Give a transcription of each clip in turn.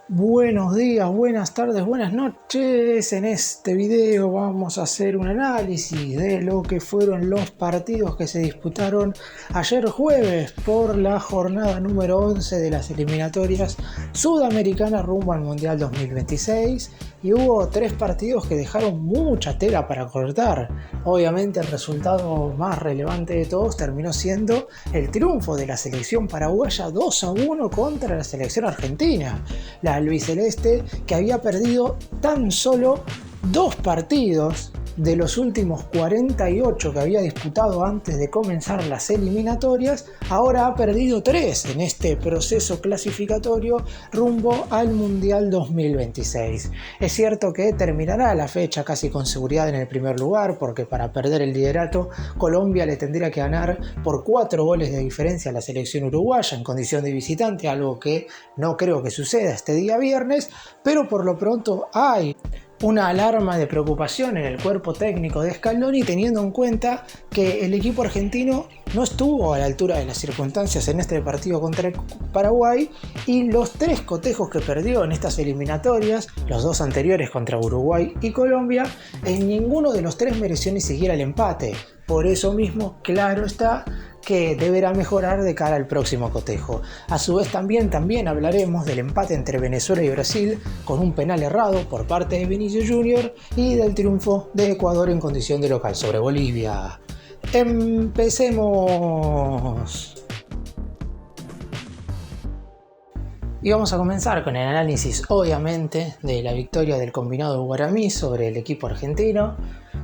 Buenos días, buenas tardes, buenas noches. En este video vamos a hacer un análisis de lo que fueron los partidos que se disputaron ayer jueves por la jornada número 11 de las eliminatorias sudamericanas rumbo al Mundial 2026. Y hubo 3 partidos que dejaron mucha tela para cortar. Obviamente el resultado más relevante de todos terminó siendo el triunfo de la selección paraguaya 2-1 contra la selección argentina. La albiceleste, que había perdido tan solo 2 partidos de los últimos 48 que había disputado antes de comenzar las eliminatorias, ahora ha perdido 3 en este proceso clasificatorio rumbo al Mundial 2026. Es cierto que terminará la fecha casi con seguridad en el primer lugar, porque para perder el liderato Colombia le tendría que ganar por 4 goles de diferencia a la selección uruguaya en condición de visitante, algo que no creo que suceda este día viernes, pero por lo pronto hay una alarma de preocupación en el cuerpo técnico de Scaloni, teniendo en cuenta que el equipo argentino no estuvo a la altura de las circunstancias en este partido contra el Paraguay, y los 3 cotejos que perdió en estas eliminatorias, los 2 anteriores contra Uruguay y Colombia, en ninguno de los 3 mereció ni siquiera el empate. Por eso mismo, claro está que deberá mejorar de cara al próximo cotejo. A su vez también hablaremos del empate entre Venezuela y Brasil con un penal errado por parte de Vinicius Junior y del triunfo de Ecuador en condición de local sobre Bolivia. ¡Empecemos! Y vamos a comenzar con el análisis, obviamente, de la victoria del combinado guaraní sobre el equipo argentino.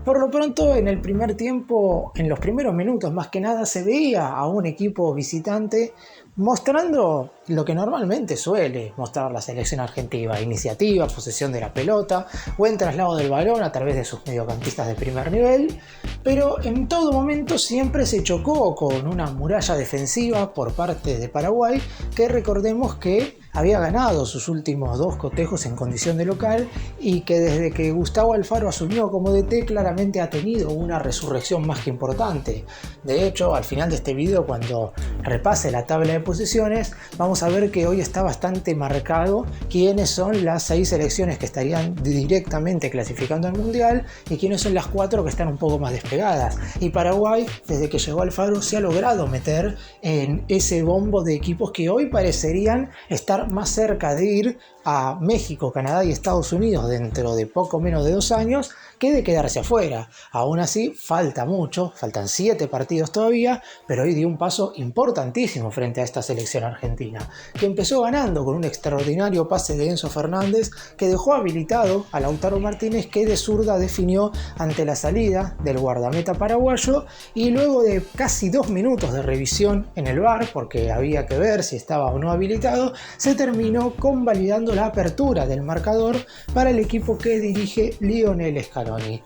Por lo pronto, en el primer tiempo, en los primeros minutos más que nada, se veía a un equipo visitante mostrando lo que normalmente suele mostrar la selección argentina: iniciativa, posesión de la pelota, buen traslado del balón a través de sus mediocampistas de primer nivel, pero en todo momento siempre se chocó con una muralla defensiva por parte de Paraguay, que recordemos que había ganado sus últimos 2 cotejos en condición de local y que desde que Gustavo Alfaro asumió como DT claramente ha tenido una resurrección más que importante. De hecho, al final de este video, cuando repase la tabla de posiciones, vamos a ver que hoy está bastante marcado quiénes son las 6 selecciones que estarían directamente clasificando al Mundial y quiénes son las 4 que están un poco más despegadas. Y Paraguay, desde que llegó Alfaro, se ha logrado meter en ese bombo de equipos que hoy parecerían estar más cerca de ir a México, Canadá y Estados Unidos dentro de poco menos de 2 años que de quedarse afuera. Aún así, falta mucho, faltan 7 partidos todavía, pero hoy dio un paso importantísimo frente a esta selección argentina, que empezó ganando con un extraordinario pase de Enzo Fernández que dejó habilitado a Lautaro Martínez, que de zurda definió ante la salida del guardameta paraguayo, y luego de casi 2 minutos de revisión en el VAR, porque había que ver si estaba o no habilitado, se terminó convalidando la apertura del marcador para el equipo que dirige Lionel Scaloni.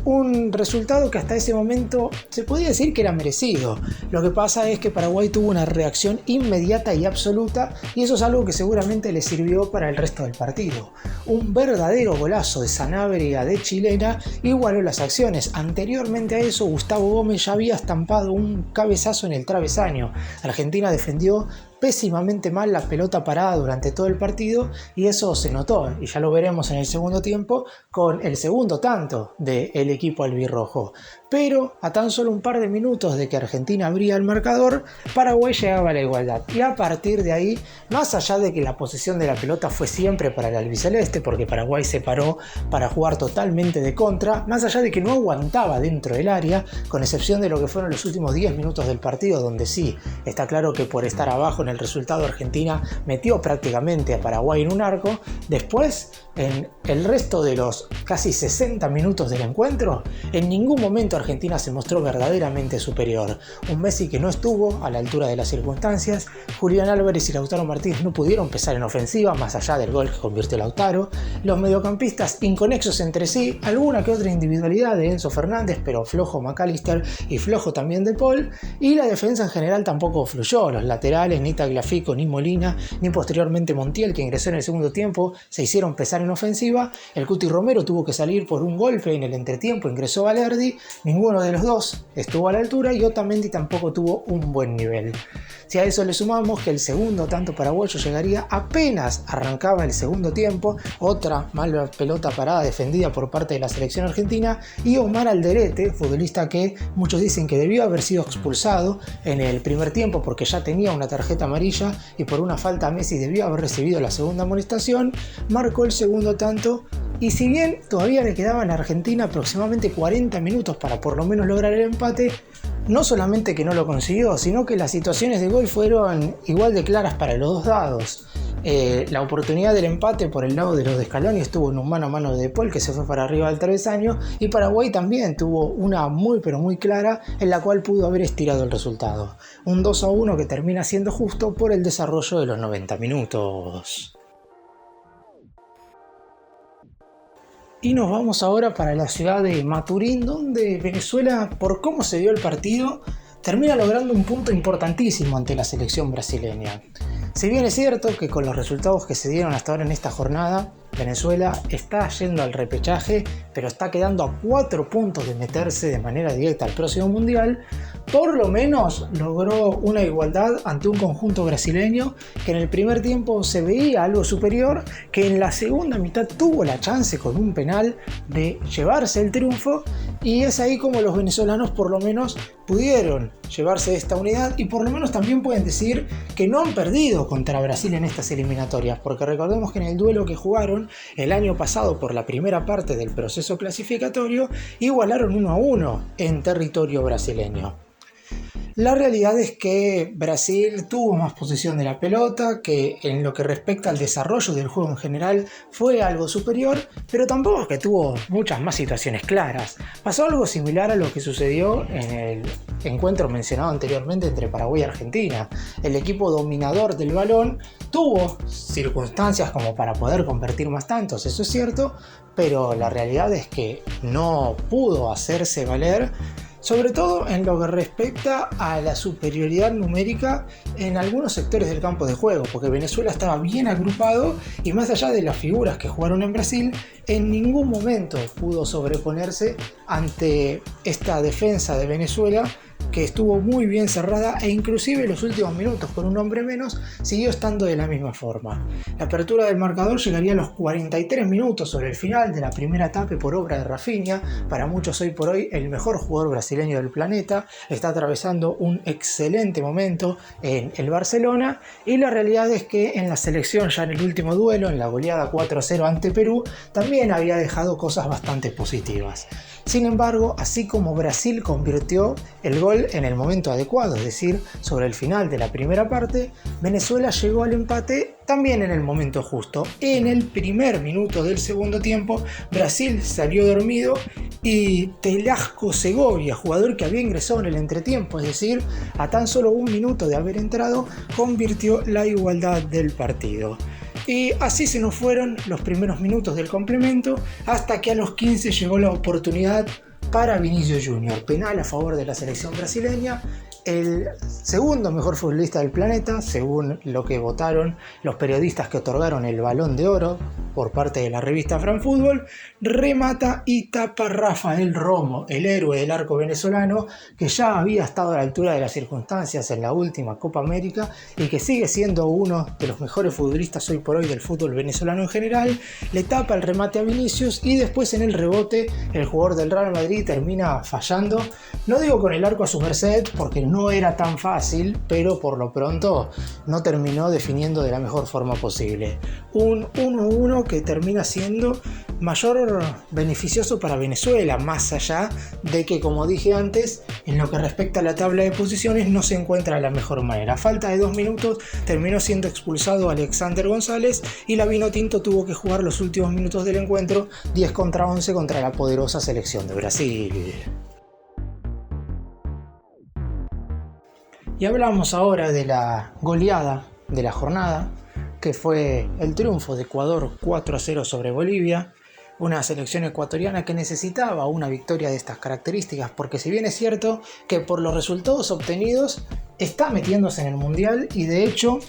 Un resultado que hasta ese momento se podía decir que era merecido. Lo que pasa es que Paraguay tuvo una reacción inmediata y absoluta, y eso es algo que seguramente le sirvió para el resto del partido. Un verdadero golazo de Sanabria de chilena igualó las acciones. Anteriormente a eso, Gustavo Gómez ya había estampado un cabezazo en el travesaño. Argentina defendió pésimamente mal la pelota parada durante todo el partido, y eso se notó, y ya lo veremos en el segundo tiempo con el segundo tanto del equipo albirrojo. Pero a tan solo un par de minutos de que Argentina abría el marcador, Paraguay llegaba a la igualdad, y a partir de ahí, más allá de que la posesión de la pelota fue siempre para el albiceleste, porque Paraguay se paró para jugar totalmente de contra, más allá de que no aguantaba dentro del área, con excepción de lo que fueron los últimos 10 minutos del partido, donde sí, está claro que por estar abajo en el resultado, Argentina metió prácticamente a Paraguay en un arco. Después, en el resto de los casi 60 minutos del encuentro, en ningún momento Argentina se mostró verdaderamente superior. Un Messi que no estuvo a la altura de las circunstancias, Julián Álvarez y Lautaro Martínez no pudieron pesar en ofensiva, más allá del gol que convirtió Lautaro, los mediocampistas inconexos entre sí, alguna que otra individualidad de Enzo Fernández, pero flojo McAllister y flojo también De Paul, y la defensa en general tampoco fluyó. Los laterales, ni Tagliafico, ni Molina, ni posteriormente Montiel, que ingresó en el segundo tiempo, se hicieron pesar en ofensiva. El Cuti Romero tuvo que salir por un golpe en el entretiempo, ingresó Valerdi, Ninguno de los dos estuvo a la altura y Otamendi tampoco tuvo un buen nivel. Si a eso le sumamos que el segundo tanto paraguayo llegaría apenas arrancaba el segundo tiempo, otra mala pelota parada defendida por parte de la selección argentina, y Omar Alderete, futbolista que muchos dicen que debió haber sido expulsado en el primer tiempo porque ya tenía una tarjeta amarilla y por una falta a Messi debió haber recibido la segunda amonestación, marcó el segundo tanto. Y si bien todavía le quedaban a Argentina aproximadamente 40 minutos para por lo menos lograr el empate, no solamente que no lo consiguió, sino que las situaciones de gol fueron igual de claras para los dos lados. La oportunidad del empate por el lado de los de Scaloni estuvo en un mano a mano de De Paul que se fue para arriba del travesaño, y Paraguay también tuvo una muy pero muy clara en la cual pudo haber estirado el resultado. Un 2-1 que termina siendo justo por el desarrollo de los 90 minutos. Y nos vamos ahora para la ciudad de Maturín, donde Venezuela, por cómo se dio el partido, termina logrando un punto importantísimo ante la selección brasileña. Si bien es cierto que con los resultados que se dieron hasta ahora en esta jornada, Venezuela está yendo al repechaje, pero está quedando a 4 puntos de meterse de manera directa al próximo mundial, por lo menos logró una igualdad ante un conjunto brasileño que en el primer tiempo se veía algo superior, que en la segunda mitad tuvo la chance con un penal de llevarse el triunfo, y es ahí como los venezolanos por lo menos pudieron llevarse esta unidad y por lo menos también pueden decir que no han perdido contra Brasil en estas eliminatorias, porque recordemos que en el duelo que jugaron el año pasado por la primera parte del proceso clasificatorio igualaron 1-1 en territorio brasileño. La realidad es que Brasil tuvo más posesión de la pelota, que en lo que respecta al desarrollo del juego en general fue algo superior, pero tampoco es que tuvo muchas más situaciones claras. Pasó algo similar a lo que sucedió en el encuentro mencionado anteriormente entre Paraguay y Argentina. El equipo dominador del balón tuvo circunstancias como para poder convertir más tantos, eso es cierto, pero la realidad es que no pudo hacerse valer, sobre todo en lo que respecta a la superioridad numérica en algunos sectores del campo de juego, porque Venezuela estaba bien agrupado y más allá de las figuras que jugaron en Brasil, en ningún momento pudo sobreponerse ante esta defensa de Venezuela, que estuvo muy bien cerrada e inclusive los últimos minutos con un hombre menos siguió estando de la misma forma. La apertura del marcador llegaría a los 43 minutos sobre el final de la primera etapa por obra de Rafinha, para muchos hoy por hoy el mejor jugador brasileño del planeta, está atravesando un excelente momento en el Barcelona, y la realidad es que en la selección ya en el último duelo, en la goleada 4-0 ante Perú, también había dejado cosas bastante positivas. Sin embargo, así como Brasil convirtió el gol en el momento adecuado, es decir, sobre el final de la primera parte, Venezuela llegó al empate también en el momento justo. En el primer minuto del segundo tiempo, Brasil salió dormido y Telasco Segovia, jugador que había ingresado en el entretiempo, es decir, a tan solo un minuto de haber entrado, convirtió la igualdad del partido. Y así se nos fueron los primeros minutos del complemento, hasta que a los 15 llegó la oportunidad para Vinicius Junior, penal a favor de la selección brasileña, el segundo mejor futbolista del planeta, según lo que votaron los periodistas que otorgaron el Balón de Oro por parte de la revista Fran Fútbol, remata y tapa Rafael Romo, el héroe del arco venezolano, que ya había estado a la altura de las circunstancias en la última Copa América y que sigue siendo uno de los mejores futbolistas hoy por hoy del fútbol venezolano en general. Le tapa el remate a Vinicius y después en el rebote el jugador del Real Madrid termina fallando, no digo con el arco a su merced porque no era tan fácil, pero por lo pronto no terminó definiendo de la mejor forma posible. Un 1-1 que termina siendo mayor beneficioso para Venezuela, más allá de que, como dije antes, en lo que respecta a la tabla de posiciones no se encuentra de la mejor manera. A falta de 2 minutos terminó siendo expulsado Alexander González y la Vinotinto tuvo que jugar los últimos minutos del encuentro 10 contra 11 contra la poderosa selección de Brasil. Y hablamos ahora de la goleada de la jornada, que fue el triunfo de Ecuador 4-0 sobre Bolivia, una selección ecuatoriana que necesitaba una victoria de estas características, porque si bien es cierto que por los resultados obtenidos está metiéndose en el Mundial y de hecho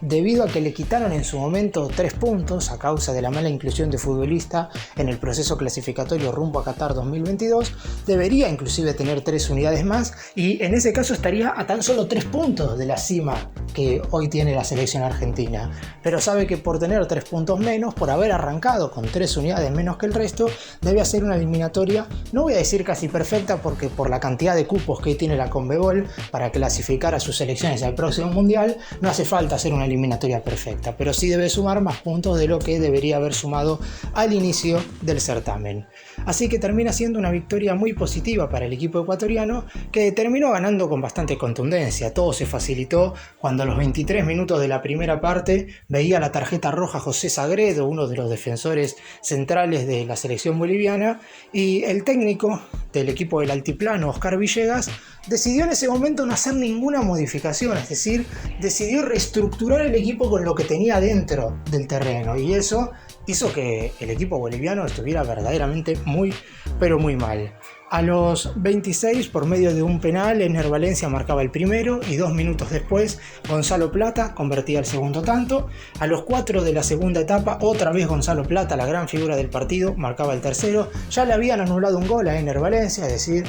debido a que le quitaron en su momento 3 puntos a causa de la mala inclusión de futbolista en el proceso clasificatorio rumbo a Qatar 2022, debería inclusive tener 3 unidades más y en ese caso estaría a tan solo 3 puntos de la cima que hoy tiene la selección argentina. Pero sabe que por tener 3 puntos menos, por haber arrancado con 3 unidades menos que el resto, debe hacer una eliminatoria, no voy a decir casi perfecta porque por la cantidad de cupos que tiene la Conmebol para clasificar a sus selecciones al próximo mundial, no hace falta hacer una eliminatoria perfecta, pero sí debe sumar más puntos de lo que debería haber sumado al inicio del certamen. Así que termina siendo una victoria muy positiva para el equipo ecuatoriano, que terminó ganando con bastante contundencia. Todo se facilitó cuando a los 23 minutos de la primera parte veía la tarjeta roja José Sagredo, uno de los defensores centrales de la selección boliviana, y el técnico del equipo del Altiplano, Oscar Villegas, decidió en ese momento no hacer ninguna modificación, es decir, decidió reestructurar el equipo con lo que tenía dentro del terreno, y eso hizo que el equipo boliviano estuviera verdaderamente muy, pero muy mal. A los 26, por medio de un penal, Ener Valencia marcaba el primero y 2 minutos después Gonzalo Plata convertía el segundo tanto. A los 4 de la segunda etapa, otra vez Gonzalo Plata, la gran figura del partido, marcaba el tercero. Ya le habían anulado un gol a Ener Valencia, es decir,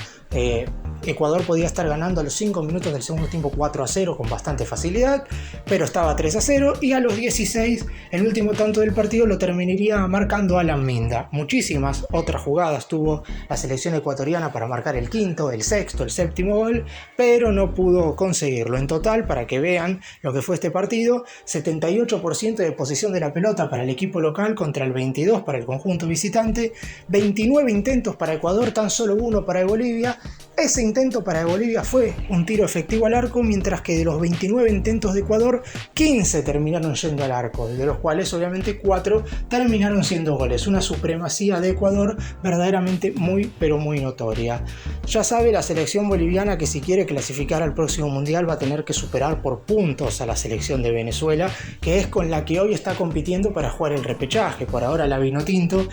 Ecuador podía estar ganando a los 5 minutos del segundo tiempo 4-0 con bastante facilidad, pero estaba 3-0 y a los 16 el último tanto del partido lo terminaría marcando Alan Minda. Muchísimas otras jugadas tuvo la selección ecuatoriana para marcar el quinto, el sexto, el séptimo gol, pero no pudo conseguirlo. En total, para que vean lo que fue este partido, 78% de posesión de la pelota para el equipo local contra el 22% para el conjunto visitante, 29 intentos para Ecuador, tan solo uno para Bolivia. Ese intento para Bolivia fue un tiro efectivo al arco, mientras que de los 29 intentos de Ecuador, 15 terminaron yendo al arco, de los cuales obviamente 4 terminaron siendo goles. Una supremacía de Ecuador verdaderamente muy, pero muy notoria. Ya sabe la selección boliviana que si quiere clasificar al próximo mundial va a tener que superar por puntos a la selección de Venezuela, que es con la que hoy está compitiendo para jugar el repechaje. Por ahora la Vinotinto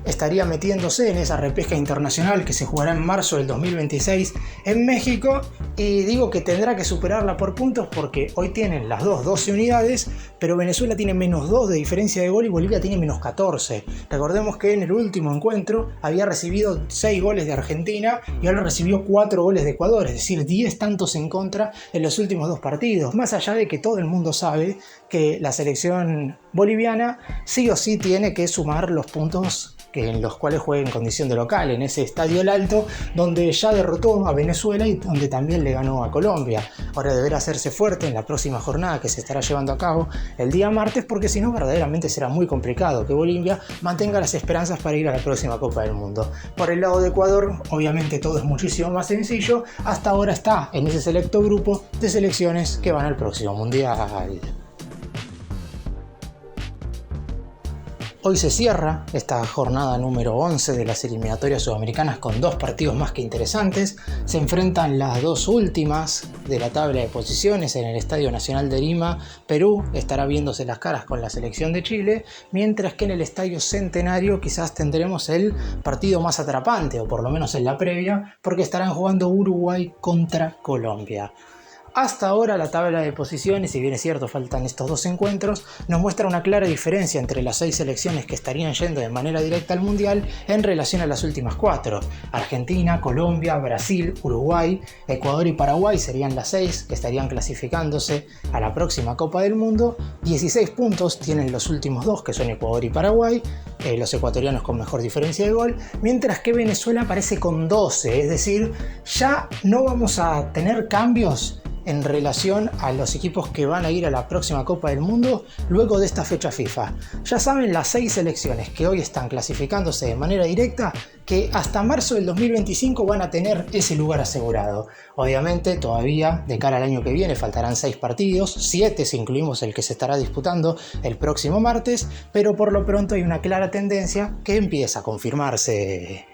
estaría metiéndose en esa repesca internacional que se jugará en marzo del 2026 en México, y digo que tendrá que superarla por puntos porque hoy tienen las dos 12 unidades, pero Venezuela tiene -2 de diferencia de gol y Bolivia tiene -14. Recordemos que en el último encuentro había recibido 6 goles de Argentina y ahora recibió 4 goles de Ecuador, es decir, 10 tantos en contra en los últimos 2 partidos, más allá de que todo el mundo sabe que la selección boliviana sí o sí tiene que sumar los puntos en los cuales juega en condición de local, en ese Estadio El Alto, donde ya derrotó a Venezuela y donde también le ganó a Colombia. Ahora deberá hacerse fuerte en la próxima jornada que se estará llevando a cabo el día martes, porque si no verdaderamente será muy complicado que Bolivia mantenga las esperanzas para ir a la próxima Copa del Mundo. Por el lado de Ecuador, obviamente todo es muchísimo más sencillo, hasta ahora está en ese selecto grupo de selecciones que van al próximo Mundial. Hoy se cierra esta jornada número 11 de las eliminatorias sudamericanas con 2 partidos más que interesantes. Se enfrentan las 2 últimas de la tabla de posiciones en el Estadio Nacional de Lima. Perú estará viéndose las caras con la selección de Chile, mientras que en el Estadio Centenario quizás tendremos el partido más atrapante, o por lo menos en la previa, porque estarán jugando Uruguay contra Colombia. Hasta ahora la tabla de posiciones, si bien es cierto faltan estos 2 encuentros, nos muestra una clara diferencia entre las 6 selecciones que estarían yendo de manera directa al Mundial en relación a las últimas 4. Argentina, Colombia, Brasil, Uruguay, Ecuador y Paraguay serían las 6 que estarían clasificándose a la próxima Copa del Mundo. 16 puntos tienen los últimos 2, que son Ecuador y Paraguay, los ecuatorianos con mejor diferencia de gol, mientras que Venezuela aparece con 12, es decir, ya no vamos a tener cambios en relación a los equipos que van a ir a la próxima Copa del Mundo luego de esta fecha FIFA. Ya saben las 6 selecciones que hoy están clasificándose de manera directa que hasta marzo del 2025 van a tener ese lugar asegurado. Obviamente todavía de cara al año que viene faltarán 6 partidos, 7 si incluimos el que se estará disputando el próximo martes, pero por lo pronto hay una clara tendencia que empieza a confirmarse.